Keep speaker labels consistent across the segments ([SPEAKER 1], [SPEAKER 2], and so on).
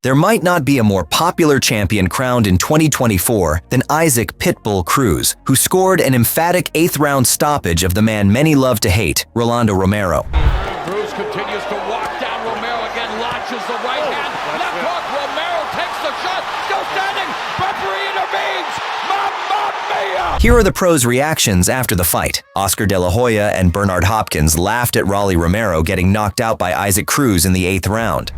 [SPEAKER 1] There might not be a more popular champion crowned in 2024 than Isaac Pitbull Cruz, who scored an emphatic 8th-round stoppage of the man many love to hate, Rolly Romero.
[SPEAKER 2] Cruz continues to walk down. Romero again launches the right hand. Left hook. Romero takes the shot. Still standing. Referee intervenes. Mamma mia!
[SPEAKER 1] Here are the pros' reactions after the fight. Oscar De La Hoya and Bernard Hopkins laughed at Rolly Romero getting knocked out by Isaac Cruz in the 8th round.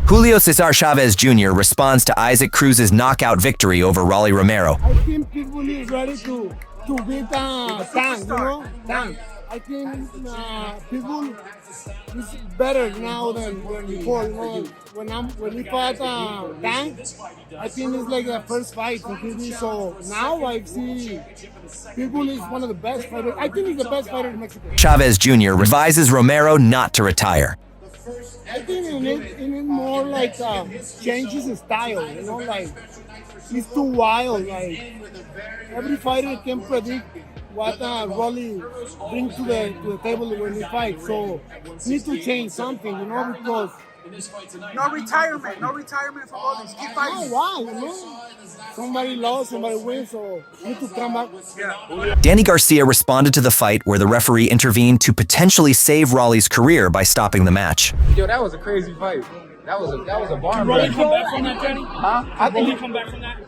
[SPEAKER 1] Julio Cesar Chavez Jr. responds to Isaac Cruz's knockout victory over Rolly Romero.
[SPEAKER 3] I think Pitbull is ready to beat Tank, you know? Tank. I think Pitbull is better now than before, you know? When we fought Tank, I think it's like the first fight for Pitbull. So now I see Pitbull is one of the best fighters. I think he's the best fighter in Mexico.
[SPEAKER 1] Chavez Jr. advises Romero not to retire.
[SPEAKER 3] I think it need more like changes his style, you know, like he's too wild. Like every fighter can predict what Rolly brings to the table when he fights. So need to change something, you know, because
[SPEAKER 4] no retirement for all these. Keep fighting.
[SPEAKER 3] Oh wow, you know, somebody lost, somebody wins, so need to come back.
[SPEAKER 4] Yeah.
[SPEAKER 1] Danny Garcia responded to the fight where the referee intervened to potentially save Rolly's career by stopping the match.
[SPEAKER 5] Yo, that was a crazy fight. That was a bar.
[SPEAKER 6] Did Rolly come back from that, Danny?
[SPEAKER 5] Huh?
[SPEAKER 6] I think he come back from that.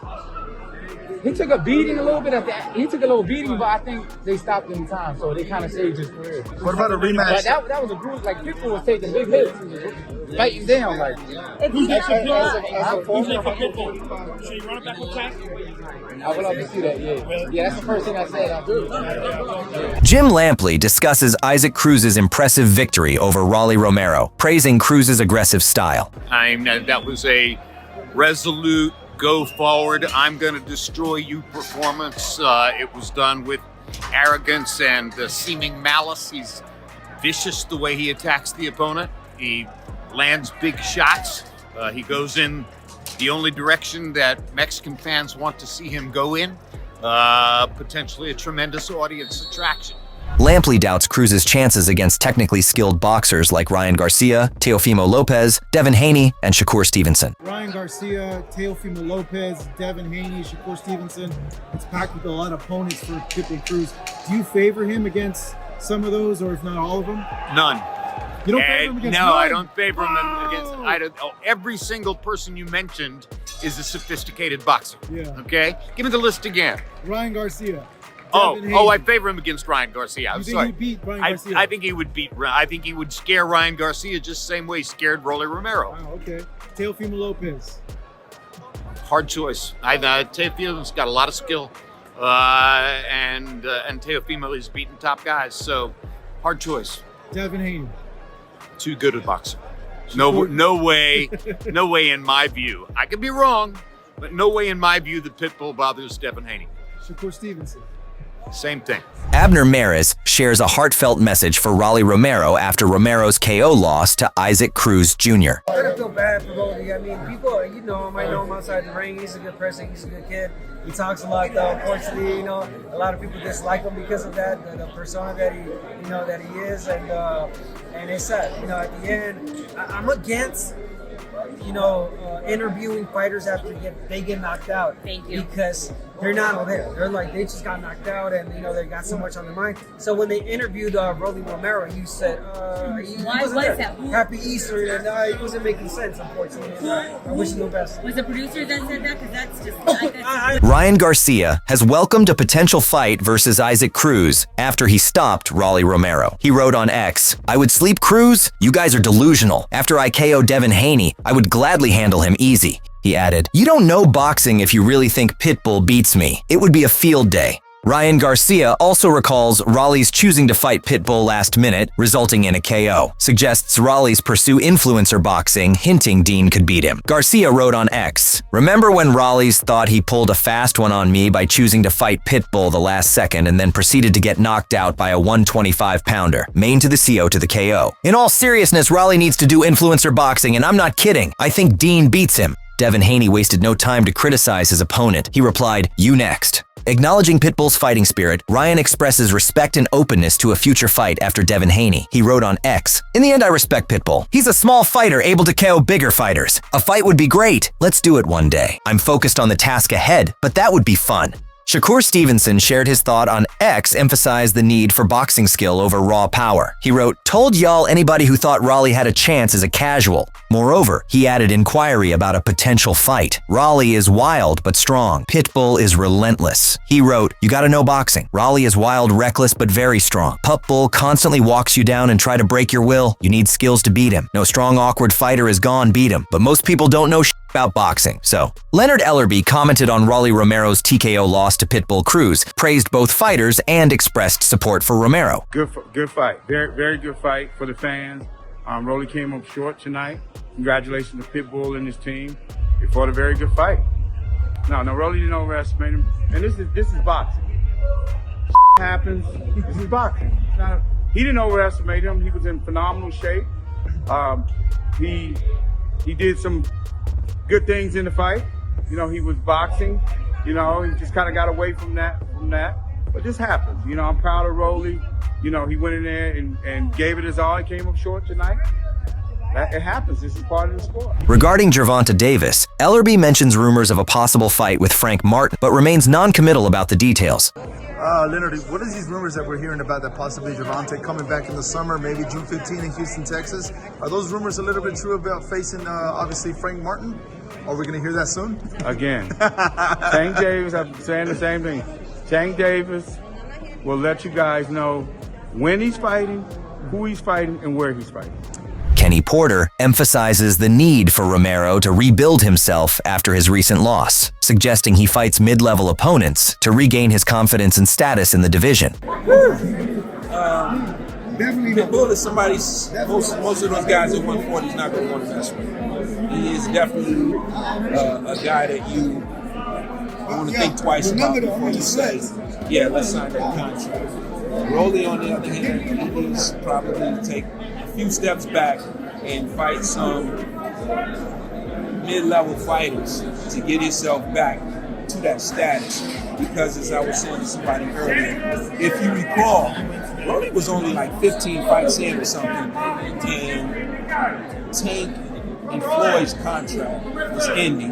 [SPEAKER 5] He took a beating a little bit at that. He took a little beating, but I think they stopped in time, so they kind of saved his career.
[SPEAKER 4] What about a rematch?
[SPEAKER 5] But that was a group. Like people was taking big hits, fighting down. Like
[SPEAKER 6] Who's next for Pitbull? Should he run it back with Jack?
[SPEAKER 5] I would love to see that. Yeah, that's the first thing I said. I do.
[SPEAKER 1] Jim Lampley discusses Isaac Cruz's impressive victory over Rolly Romero, praising Cruz's aggressive style.
[SPEAKER 7] That was a resolute, go forward, I'm going to destroy you performance. It was done with arrogance and seeming malice. He's vicious the way he attacks the opponent. He lands big shots. He goes in the only direction that Mexican fans want to see him go in. Potentially a tremendous audience attraction.
[SPEAKER 1] Lampley doubts Cruz's chances against technically skilled boxers like Ryan Garcia, Teofimo Lopez, Devin Haney, and Shakur Stevenson.
[SPEAKER 3] Ryan Garcia, Teofimo Lopez, Devin Haney, Shakur Stevenson. It's packed with a lot of opponents for Pitbull Cruz. Do you favor him against some of those, or if not all of them?
[SPEAKER 7] None.
[SPEAKER 3] You don't favor him against
[SPEAKER 7] No,
[SPEAKER 3] none?
[SPEAKER 7] I don't favor him against. Every single person you mentioned is a sophisticated boxer.
[SPEAKER 3] Yeah.
[SPEAKER 7] Okay? Give me the list again.
[SPEAKER 3] Ryan Garcia.
[SPEAKER 7] I favor him against Ryan Garcia. I'm
[SPEAKER 3] You think
[SPEAKER 7] sorry.
[SPEAKER 3] he beat Ryan Garcia?
[SPEAKER 7] I think he would beat. I think he would scare Ryan Garcia just the same way he scared Rolly Romero.
[SPEAKER 3] Wow, okay. Teofimo Lopez.
[SPEAKER 7] Hard choice. Teofimo's got a lot of skill, and Teofimo has beaten top guys. So, hard choice.
[SPEAKER 3] Devin Haney.
[SPEAKER 7] Too good a boxer. No way in my view. I could be wrong, but no way in my view that Pitbull bothers Devin Haney.
[SPEAKER 3] Shakur Stevenson.
[SPEAKER 7] Same thing.
[SPEAKER 1] Abner Maris shares a heartfelt message for Rolly Romero after Romero's KO loss to Isaac Cruz Jr.
[SPEAKER 8] I don't feel bad for Rolly. I mean, people, you know him. I know him outside the ring. He's a good person. He's a good kid. He talks a lot, though. Unfortunately, you know, a lot of people dislike him because of that, the persona that he is, and it's sad. You know, at the end, I'm against, interviewing fighters after they get knocked out.
[SPEAKER 9] Thank you.
[SPEAKER 8] Because they're not all there. They're like, they just got knocked out, and they got so much on their mind. So when they interviewed Rolly Romero, you said,
[SPEAKER 9] why was that?
[SPEAKER 8] Happy Easter, and he wasn't making sense, unfortunately. And, I wish him the best.
[SPEAKER 9] Was the producer that said that? Because that's just
[SPEAKER 1] Ryan Garcia has welcomed a potential fight versus Isaac Cruz after he stopped Rolly Romero. He wrote on X, "I would sleep Cruz? You guys are delusional. After I KO Devin Haney, I would gladly handle him easy." He added, "You don't know boxing if you really think Pitbull beats me. It would be a field day." Ryan Garcia also recalls Rolly's choosing to fight Pitbull last minute, resulting in a KO. Suggests Rolly's pursue influencer boxing, hinting Dean could beat him. Garcia wrote on X, "Remember when Rolly's thought he pulled a fast one on me by choosing to fight Pitbull the last second and then proceeded to get knocked out by a 125-pounder, main to the CO to the KO. In all seriousness, Rolly needs to do influencer boxing, and I'm not kidding. I think Dean beats him." Devin Haney wasted no time to criticize his opponent. He replied, "You next." Acknowledging Pitbull's fighting spirit, Ryan expresses respect and openness to a future fight after Devin Haney. He wrote on X, "In the end, I respect Pitbull. He's a small fighter able to KO bigger fighters. A fight would be great. Let's do it one day. I'm focused on the task ahead, but that would be fun." Shakur Stevenson shared his thought on X, emphasized the need for boxing skill over raw power. He wrote, "Told y'all anybody who thought Rolly had a chance is a casual." Moreover, he added inquiry about a potential fight. "Rolly is wild but strong. Pitbull is relentless." He wrote, "You gotta know boxing. Rolly is wild, reckless, but very strong. Pitbull constantly walks you down and try to break your will. You need skills to beat him. No strong, awkward fighter is gone beat him. But most people don't know about boxing, so." Leonard Ellerbe commented on Rolly Romero's TKO loss to Pitbull Cruz, praised both fighters, and expressed support for Romero.
[SPEAKER 10] Good fight. Very good fight for the fans. Rolly came up short tonight. Congratulations to Pitbull and his team. They fought a very good fight. No, Rolly didn't overestimate him. And this is boxing. Happens. This is boxing. He didn't overestimate him. He was in phenomenal shape. He did some good things in the fight. You know, he was boxing. You know, he just kind of got away from that. But this happens. You know, I'm proud of Rolly. You know, he went in there and gave it his all. He came up short tonight. It happens. This is part of the sport.
[SPEAKER 1] Regarding Gervonta Davis, Ellerbe mentions rumors of a possible fight with Frank Martin, but remains non-committal about the details.
[SPEAKER 11] Leonard, what are these rumors that we're hearing about that possibly Gervonta coming back in the summer, maybe June 15 in Houston, Texas? Are those rumors a little bit true about facing, obviously, Frank Martin? Are we going to hear that soon?
[SPEAKER 10] Again, Tank Davis, I'm saying the same thing. Tank Davis will let you guys know when he's fighting, who he's fighting, and where he's fighting.
[SPEAKER 1] Kenny Porter emphasizes the need for Romero to rebuild himself after his recent loss, suggesting he fights mid-level opponents to regain his confidence and status in the division.
[SPEAKER 12] Pitbull is somebody's, most of those guys at 140 is not going to want to mess with. He is definitely a guy that you want to think twice about before you say, yeah, let's sign that contract. Rolly, on the other hand, he needs probably take a few steps back and fight some mid-level fighters to get himself back to that status. Because as I was saying to somebody earlier, if you recall, Rolly was only like 15 fights in or something, and Tank and Floyd's contract was ending,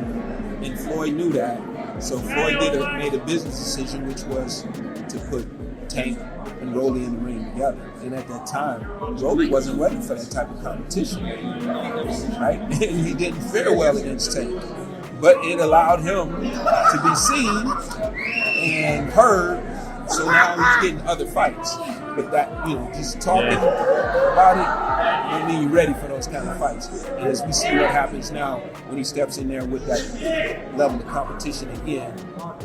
[SPEAKER 12] and Floyd knew that. So Floyd made a business decision, which was to put Tank and Rolly in the ring together. And at that time, Rolly wasn't ready for that type of competition, right? And he didn't fare well against Tank. But it allowed him to be seen and heard, so now he's getting other fights. But that, you know, just talking about it don't mean you're ready for those kind of fights. And as we see what happens now when he steps in there with that level of competition again,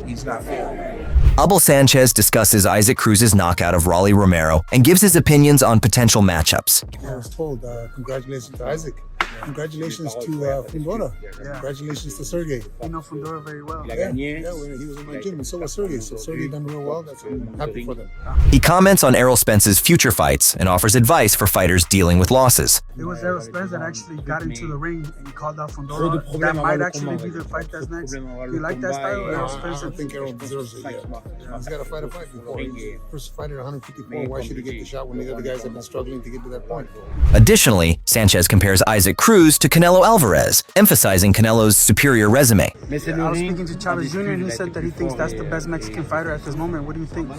[SPEAKER 12] he's not fair.
[SPEAKER 1] Abel Sanchez discusses Isaac Cruz's knockout of Rolly Romero and gives his opinions on potential matchups.
[SPEAKER 3] I was told, congratulations to Isaac. Congratulations to Fundora. Congratulations to Sergey.
[SPEAKER 4] You know Fundora very well.
[SPEAKER 3] Yeah, he was in my gym, and so was Sergey. So Sergey done real well. I'm happy for them.
[SPEAKER 1] He comments on Errol Spence's future fights and offers advice for fighters dealing with losses.
[SPEAKER 4] It was Errol Spence that actually got into the ring and called out Fundora. That might actually be the fight that's next. Do you like that style? Errol Spence?
[SPEAKER 3] I think Errol deserves it, yeah. He's got to fight a fight before. He's first fighter at 154. Why should he get the shot when the other guys have been struggling to get to that point?
[SPEAKER 1] Additionally, Sanchez compares Isaac Cruz to Canelo Alvarez, emphasizing Canelo's superior resume.
[SPEAKER 4] I was speaking to Chavez Jr. and he said that he thinks that's the best Mexican fighter at this moment. What do you think?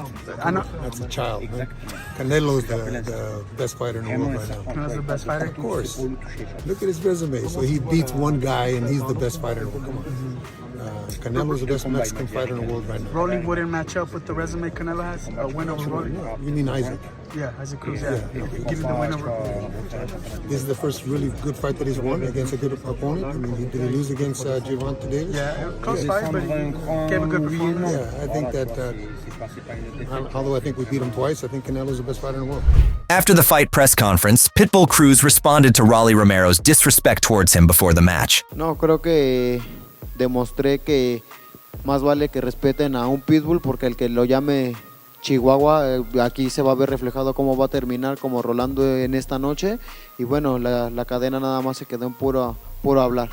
[SPEAKER 4] I know
[SPEAKER 3] that's a child. Man. Canelo's the best fighter in the world right now.
[SPEAKER 4] Canelo's the best fighter?
[SPEAKER 3] Of course. Look at his resume. So he beats one guy and he's the best fighter in the world. Come on. Canelo's the best Mexican fighter in the world right now.
[SPEAKER 4] Rolly wouldn't match up with the resume Canelo has? A win over Rolly?
[SPEAKER 3] You mean Isaac?
[SPEAKER 4] Yeah, Isaac Cruz, yeah. Give him the win over.
[SPEAKER 3] This is the first really good fight that he's won against a good opponent. I mean, did he lose against Gervonta Davis?
[SPEAKER 4] Yeah, close fight, but he gave a good performance.
[SPEAKER 3] Yeah, I think that, although I think we beat him twice, I think Canelo's the best fighter in the world.
[SPEAKER 1] After the fight press conference, Pitbull Cruz responded to Rolly Romero's disrespect towards him before the match.
[SPEAKER 13] No, creo que demostré que más vale que respeten a un Pitbull porque el que lo llame Chihuahua, aquí se va a ver reflejado cómo va a terminar como Rolando en esta noche y bueno, la cadena nada más se quedó en puro hablar.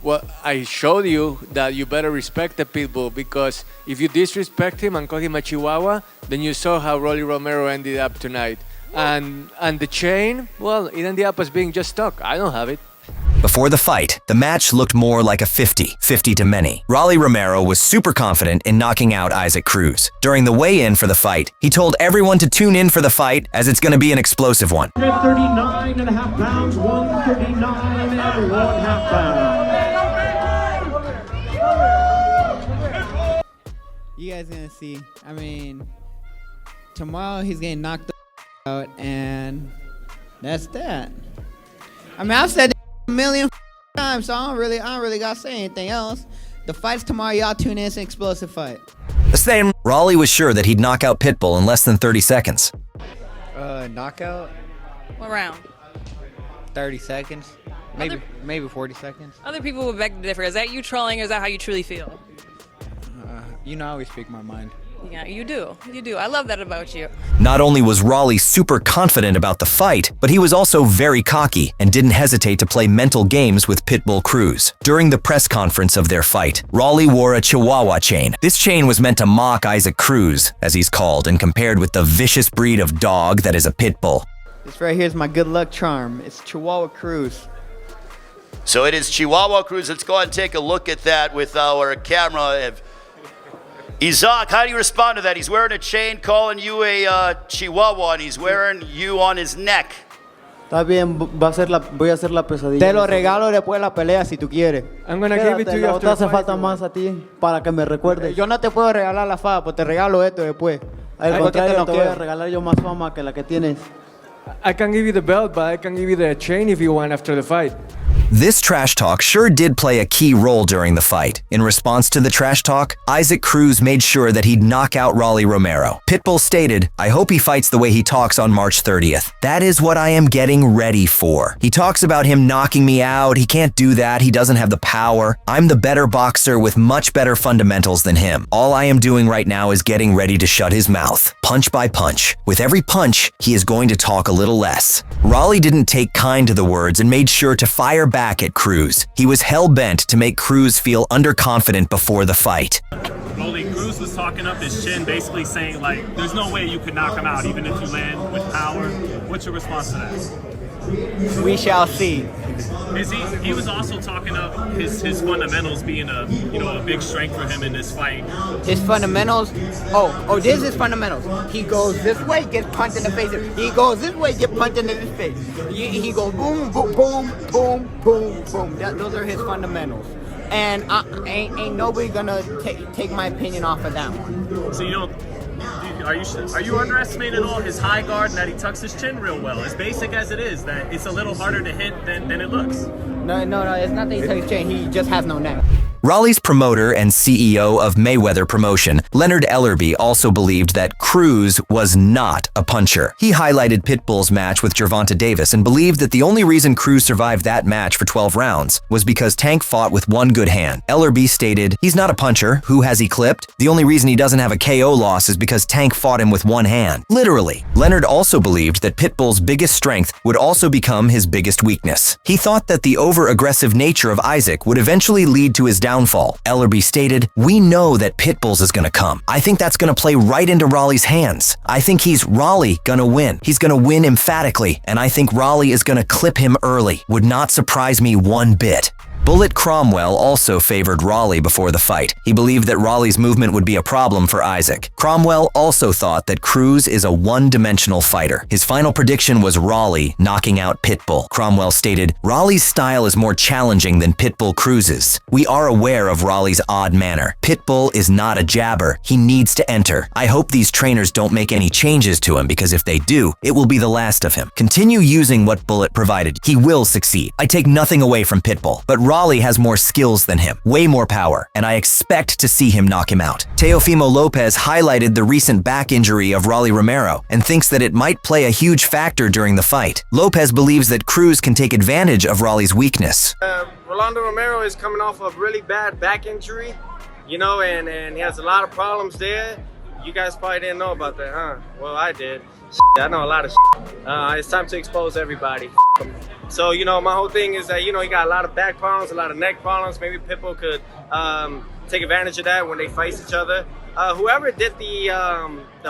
[SPEAKER 14] Well, I showed you that you better respect the Pitbull, because if you disrespect him and call him a Chihuahua, then you saw how Rolly Romero ended up tonight. And the chain, well, it ended up as being just stuck. I don't have it.
[SPEAKER 1] Before the fight, the match looked more like a 50 to many. Rolly Romero was super confident in knocking out Isaac Cruz. During the weigh-in for the fight, he told everyone to tune in for the fight, as it's going to be an explosive one.
[SPEAKER 15] 39.5 pounds, 139.5 pounds.
[SPEAKER 16] You guys gonna see. I mean, tomorrow he's getting knocked out, and that's that. I mean, I've said a million times, so I don't really gotta say anything else. The fight's tomorrow. Y'all tune in. It's an explosive fight.
[SPEAKER 1] The same, Rolly was sure that he'd knock out Pitbull in less than 30 seconds.
[SPEAKER 16] Knockout?
[SPEAKER 17] What round?
[SPEAKER 16] 30 seconds. Maybe 40 seconds.
[SPEAKER 17] Other people would beg to differ. Is that you trolling, or is that how you truly feel?
[SPEAKER 16] You know I always speak my mind.
[SPEAKER 17] Yeah, you do. You do. I love that about you.
[SPEAKER 1] Not only was Rolly super confident about the fight, but he was also very cocky and didn't hesitate to play mental games with Pitbull Cruz. During the press conference of their fight, Rolly wore a Chihuahua chain. This chain was meant to mock Isaac Cruz, as he's called, and compared with the vicious breed of dog that is a Pitbull.
[SPEAKER 16] This right here is my good luck charm. It's Chihuahua Cruz.
[SPEAKER 18] So it is Chihuahua Cruz. Let's go ahead and take a look at that with our camera. Isaac, how do you respond to that? He's wearing a chain calling you a Chihuahua, and he's wearing you on his neck.
[SPEAKER 13] Está bien, voy a hacer la pesadilla.
[SPEAKER 16] Te lo regalo después de la pelea si tú quieres.
[SPEAKER 14] I'm gonna give it to you after
[SPEAKER 13] te hace
[SPEAKER 14] the fight.
[SPEAKER 13] falta más a ti para que me recuerdes.
[SPEAKER 16] Yo no te puedo regalar la fama, pues te regalo esto después.
[SPEAKER 13] Al contrario, te voy a regalar yo más fama que la que tienes.
[SPEAKER 14] I can give you the belt, but I can give you the chain if you want after the fight.
[SPEAKER 1] This trash talk sure did play a key role during the fight. In response to the trash talk, Isaac Cruz made sure that he'd knock out Rolly Romero. Pitbull stated, "I hope he fights the way he talks on March 30th. That is what I am getting ready for. He talks about him knocking me out. He can't do that. He doesn't have the power. I'm the better boxer with much better fundamentals than him. All I am doing right now is getting ready to shut his mouth, punch by punch. With every punch, he is going to talk a little less." Rolly didn't take kind to the words and made sure to fire back at Cruz. He was hell-bent to make Cruz feel underconfident before the fight.
[SPEAKER 6] Rolly, Cruz was talking up his chin, basically saying, like, there's no way you could knock him out, even if you land with power. What's your response to that?
[SPEAKER 16] We shall see.
[SPEAKER 6] He was also talking up his fundamentals being a big strength for him in this fight.
[SPEAKER 16] His fundamentals. Oh, this is his fundamentals. He goes this way, gets punched in the face. He goes this way, gets punched in his face. He goes boom, boom, boom, boom, boom, boom. Those are his fundamentals. And ain't nobody gonna take my opinion off of that one.
[SPEAKER 6] So are you underestimating all his high guard and that he tucks his chin real well? As basic as it is, that it's a little harder to hit than it looks.
[SPEAKER 16] No, it's not that he tucks his chin. He just has no neck.
[SPEAKER 1] Rolly's promoter and CEO of Mayweather Promotion, Leonard Ellerbe, also believed that Cruz was not a puncher. He highlighted Pitbull's match with Gervonta Davis and believed that the only reason Cruz survived that match for 12 rounds was because Tank fought with one good hand. Ellerbe stated, "He's not a puncher. Who has he clipped? The only reason he doesn't have a KO loss is because Tank fought him with one hand." Literally. Leonard also believed that Pitbull's biggest strength would also become his biggest weakness. He thought that the over-aggressive nature of Isaac would eventually lead to his downfall. Ellerbe stated, "We know that Pitbull's is gonna come. I think that's gonna play right into Rolly's hands. I think he's Rolly gonna win. He's gonna win emphatically, and I think Rolly is gonna clip him early. Would not surprise me one bit." Bullet Cromwell also favored Rolly before the fight. He believed that Rolly's movement would be a problem for Isaac. Cromwell also thought that Cruz is a one-dimensional fighter. His final prediction was Rolly knocking out Pitbull. Cromwell stated, "Rolly's style is more challenging than Pitbull Cruz's. We are aware of Rolly's odd manner. Pitbull is not a jabber. He needs to enter. I hope these trainers don't make any changes to him, because if they do, it will be the last of him. Continue using what Bullet provided. He will succeed. I take nothing away from Pitbull, but Rolly has more skills than him, way more power, and I expect to see him knock him out." Teofimo Lopez highlighted the recent back injury of Rolly Romero and thinks that it might play a huge factor during the fight. Lopez believes that Cruz can take advantage of Rolly's weakness.
[SPEAKER 19] Rolando Romero is coming off a really bad back injury, and he has a lot of problems there. You guys probably didn't know about that, huh? Well, I did. I know a lot of it's time to expose everybody. So, you know, my whole thing is that, you know, he got a lot of back problems, a lot of neck problems. Maybe Pitbull could take advantage of that when they fight each other. Whoever did the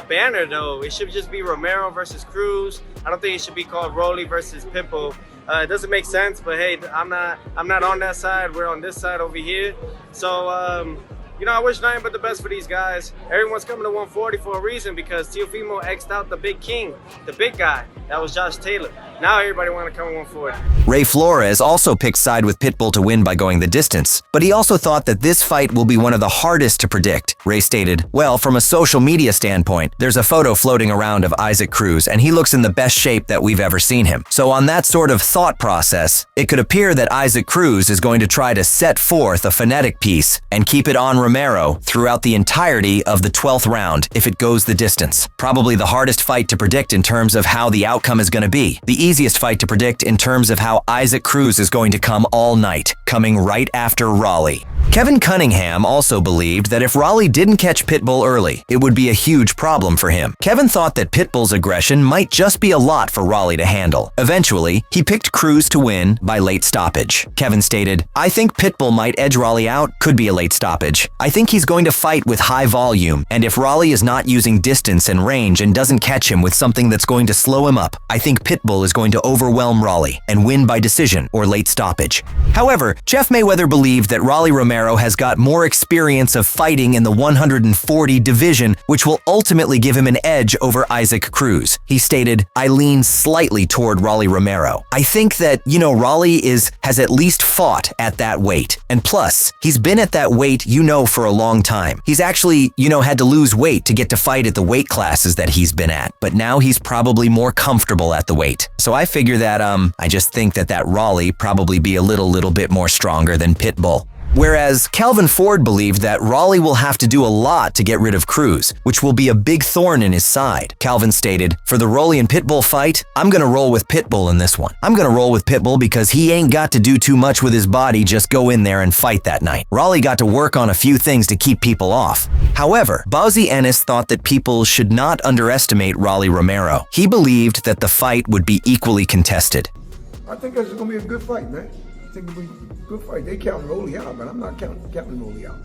[SPEAKER 19] banner, though, it should just be Romero versus Cruz. I don't think it should be called Rolly versus Pitbull. It doesn't make sense, but hey, I'm not on that side. We're on this side over here. So, you know, I wish nothing but the best for these guys. Everyone's coming to 140 for a reason because Teofimo X'd out the big king, the big guy. That was Josh Taylor. Now everybody want to come to 140.
[SPEAKER 1] Ray Flores also picked side with Pitbull to win by going the distance, but he also thought that this fight will be one of the hardest to predict. Ray stated, well, from a social media standpoint, there's a photo floating around of Isaac Cruz, and he looks in the best shape that we've ever seen him. So on that sort of thought process, it could appear that Isaac Cruz is going to try to set forth a phonetic piece and keep it on Romero throughout the entirety of the 12th round if it goes the distance. Probably the hardest fight to predict in terms of how the outcome is going to be. The easiest fight to predict in terms of how Isaac Cruz is going to come all night, coming right after Rolly. Kevin Cunningham also believed that if Rolly didn't catch Pitbull early, it would be a huge problem for him. Kevin thought that Pitbull's aggression might just be a lot for Rolly to handle. Eventually, he picked Cruz to win by late stoppage. Kevin stated, I think Pitbull might edge Rolly out, could be a late stoppage. I think he's going to fight with high volume, and if Rolly is not using distance and range and doesn't catch him with something that's going to slow him up, I think Pitbull is going to overwhelm Rolly and win by decision or late stoppage. However, Jeff Mayweather believed that Rolly Romero has got more experience of fighting in the 140 division, which will ultimately give him an edge over Isaac Cruz. He stated, I lean slightly toward Rolly Romero. I think that, you know, Rolly has at least fought at that weight. And plus, he's been at that weight, you know, for a long time. He's actually, you know, had to lose weight to get to fight at the weight classes that he's been at. But now he's probably more comfortable at the weight. So I figure that, I just think that Rolly probably be a little bit more stronger than Pitbull. Whereas Calvin Ford believed that Rolly will have to do a lot to get rid of Cruz, which will be a big thorn in his side. Calvin stated, for the Rolly and Pitbull fight, I'm going to roll with Pitbull in this one. I'm going to roll with Pitbull because he ain't got to do too much with his body, just go in there and fight that night. Rolly got to work on a few things to keep people off. However, Bowsy Ennis thought that people should not underestimate Rolly Romero. He believed that the fight would be equally contested.
[SPEAKER 20] I think it's going to be a good fight, man. I think it'll be a good fight. They count Rolly out, but I'm not counting Rolly out.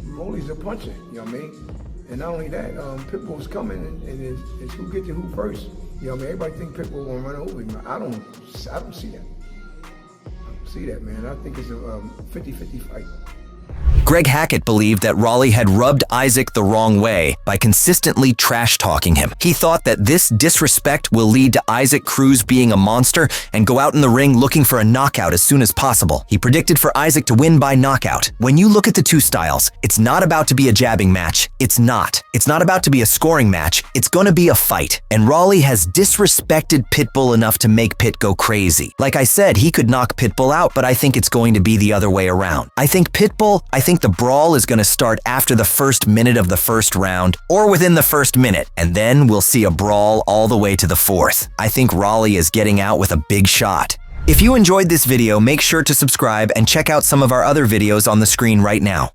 [SPEAKER 20] Rolly's a puncher, you know what I mean? And not only that, Pitbull's coming, and it's who gets to who first. You know what I mean? Everybody think Pitbull will run over him. I don't see that. I don't see that, man. I think it's a 50-50 fight.
[SPEAKER 1] Greg Hackett believed that Rolly had rubbed Isaac the wrong way by consistently trash-talking him. He thought that this disrespect will lead to Isaac Cruz being a monster and go out in the ring looking for a knockout as soon as possible. He predicted for Isaac to win by knockout. When you look at the two styles, it's not about to be a jabbing match. It's not. It's not about to be a scoring match. It's gonna be a fight. And Rolly has disrespected Pitbull enough to make Pit go crazy. Like I said, he could knock Pitbull out, but I think it's going to be the other way around. I think the brawl is going to start after the first minute of the first round or within the first minute, and then we'll see a brawl all the way to the fourth. I think Rolly is getting out with a big shot. If you enjoyed this video, make sure to subscribe and check out some of our other videos on the screen right now.